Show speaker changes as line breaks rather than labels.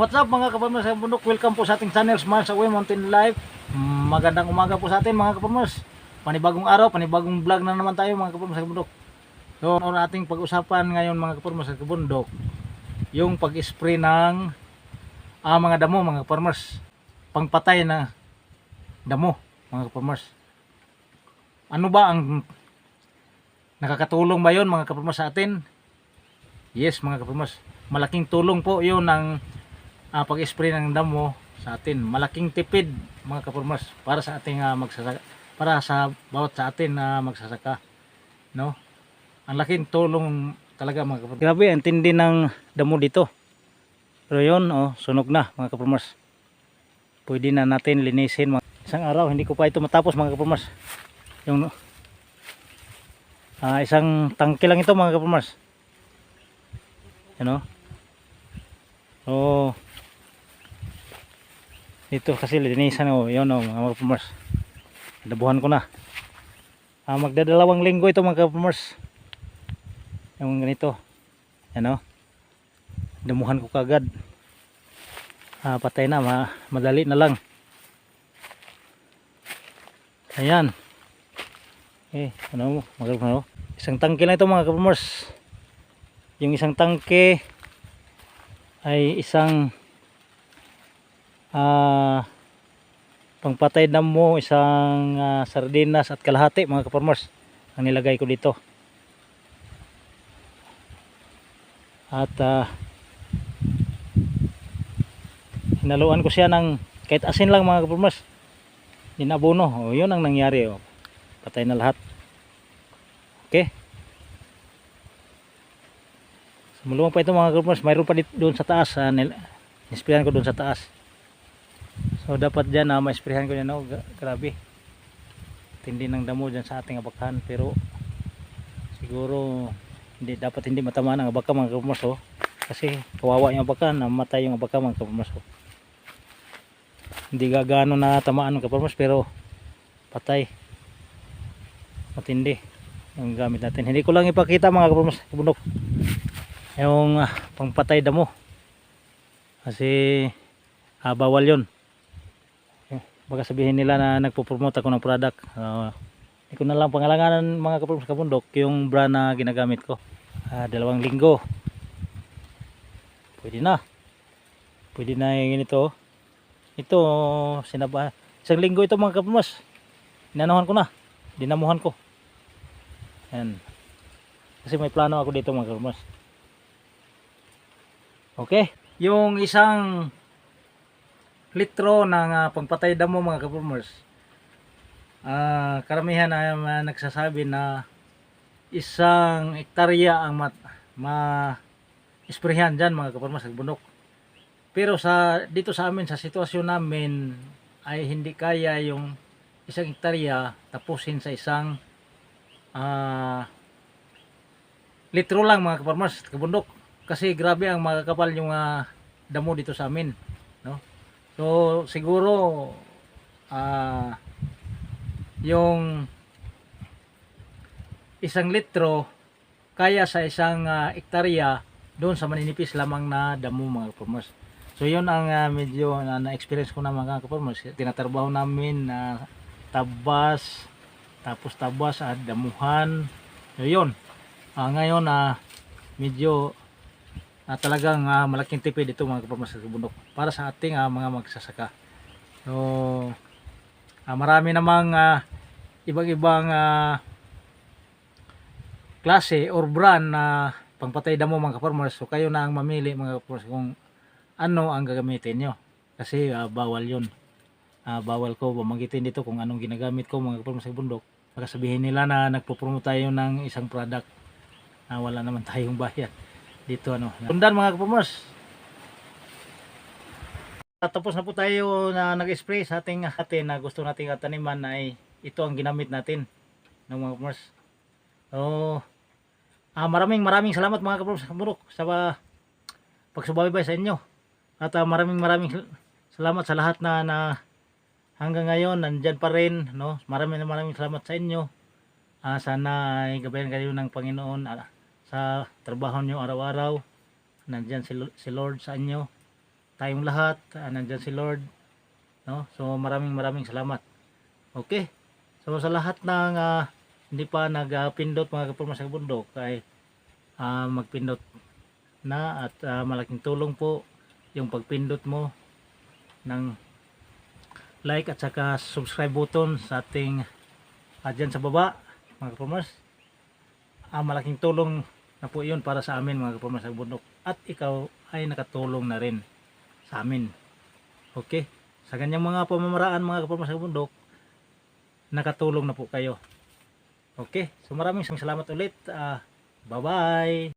What's up mga kapamers sa bundok? Welcome po sa ating channel Smiles Away Mountain Life. Magandang umaga po sa atin mga kapamers. Panibagong araw, panibagong vlog na naman tayo mga kapamers sa bundok. So ang ating pag-usapan ngayon mga kapamers sa bundok, yung pag-spray ng mga damo mga kapamers. Pangpatay na damo mga kapamers. Ano ba ang nakakatulong ba yun mga kapamers sa atin? Yes mga kapamers, malaking tulong po yun ng pag-spray ng damo sa atin. Malaking tipid mga kapurmas para sa ating magsasaka, para sa bawat sa atin na magsasaka, no? Ang laking tulong talaga mga kapurmas. Grabe ang tindi ng damo dito. Pero yun, sunog na mga kapurmas. Pwede na natin linisin isang araw, hindi ko pa ito matapos mga kapurmas. Yung isang tangke lang ito mga kapurmas. Ano? Ito kasi linisan yun mga kapamers. Dabuhan ko na. Magdadalawang linggo ito mga kapamers. Yung ganito. Ano? Damuhan ko kagad. Patay na, madali na lang. Ayan. Ano? Isang tangke lang ito mga kapamers. Yung isang tangke ay isang pangpatay damo, isang sardinas at kalahati mga kaparmers ang nilagay ko dito. At hinaluan ko siya ng kahit asin lang mga kaparmers, dinabono. Yun ang nangyari. Patay na lahat. Okay, sumulong pa ito mga kaparmers. Mayroon pa doon sa taas, nisprayan ko doon sa taas. So dapat dyan ma-sprayhan ko yan. Grabe tindi ng damo dyan sa ating abakan, pero siguro dapat hindi matamaan ang abaka mga kapamers, kasi kawawa yung abakan, namatay yung abaka mga kapamers. Hindi gagano na tamaan mga kapamers, pero patay, matindi yung gamit natin. Hindi ko lang ipakita mga kapamers bundok yung pangpatay damo kasi bawal yun. Baka sabihin nila na nagpo-promote ako ng product. Hindi ko na lang pangalanganan mga kabundok yung brand na ginagamit ko. 2 linggo. Pwede na yung ganito. Ito sinaba. 1 linggo ito mga kapatid. Inanuhan ko na. Dinamuhan ko. Ayan. Kasi may plano ako dito mga kapatid. Okay. Yung isang litro ng pangpatay damo mga kapurmers, karamihan na nagsasabi na 1 hektarya ang ma-sprayhan dyan mga kapurmers sa bundok. Pero dito sa amin, sa sitwasyon namin, ay hindi kaya yung 1 hektarya tapusin sa 1 litro lang mga kapurmers sa bundok, kasi grabe ang makakapal yung damo dito sa amin, no? So siguro yung 1 litro kaya sa 1 hektarya doon sa maninipis lamang na damo mga kapurmers. So yun ang medyo na-experience ko na mga kapurmers. Tinatrabaho namin na tabas, tapos tabas at damuhan. So yun, ngayon medyo talagang malaking tipid ito mga kapamers sa bundok para sa ating mga magsasaka. So marami namang ibang klase or brand na pangpatay damo mga kapamers. So kayo na ang mamili mga kapamers kung ano ang gagamitin nyo, kasi bawal yun. Bawal ko bamanggitin dito kung anong ginagamit ko mga kapamers sa bundok. Baka sabihin nila na nagpo-promote tayo ng isang product na wala naman tayong bayad dito. Tundan mga kapamers, tapos na po tayo na nag-spray sa ating na gusto nating taniman, ay ito ang ginamit natin ng mga kapamers. So maraming salamat mga kapamers sa pagsubaybay sa inyo, at maraming salamat sa lahat na hanggang ngayon nandyan pa rin, no? Maraming salamat sa inyo. Sana ay gabayan kayo ng Panginoon sa trabaho nyo araw-araw. Nandyan si Lord sa inyo. tayong lahat, nandyan si Lord, no? So maraming salamat. Okay, so sa lahat ng hindi pa nagpindot mga kapatid sa bundok ay magpindot na, at malaking tulong po yung pagpindot mo ng like at saka subscribe button sa ating dyan sa baba mga kapatid. Malaking tulong na po yun para sa amin mga kapatid sa bundok, at ikaw ay nakatulong na rin sa amin. Okay, sa ganyang mga pamamaraan mga kapatid sa bundok, nakatulong na po kayo. Okay, so maraming salamat ulit. Bye bye.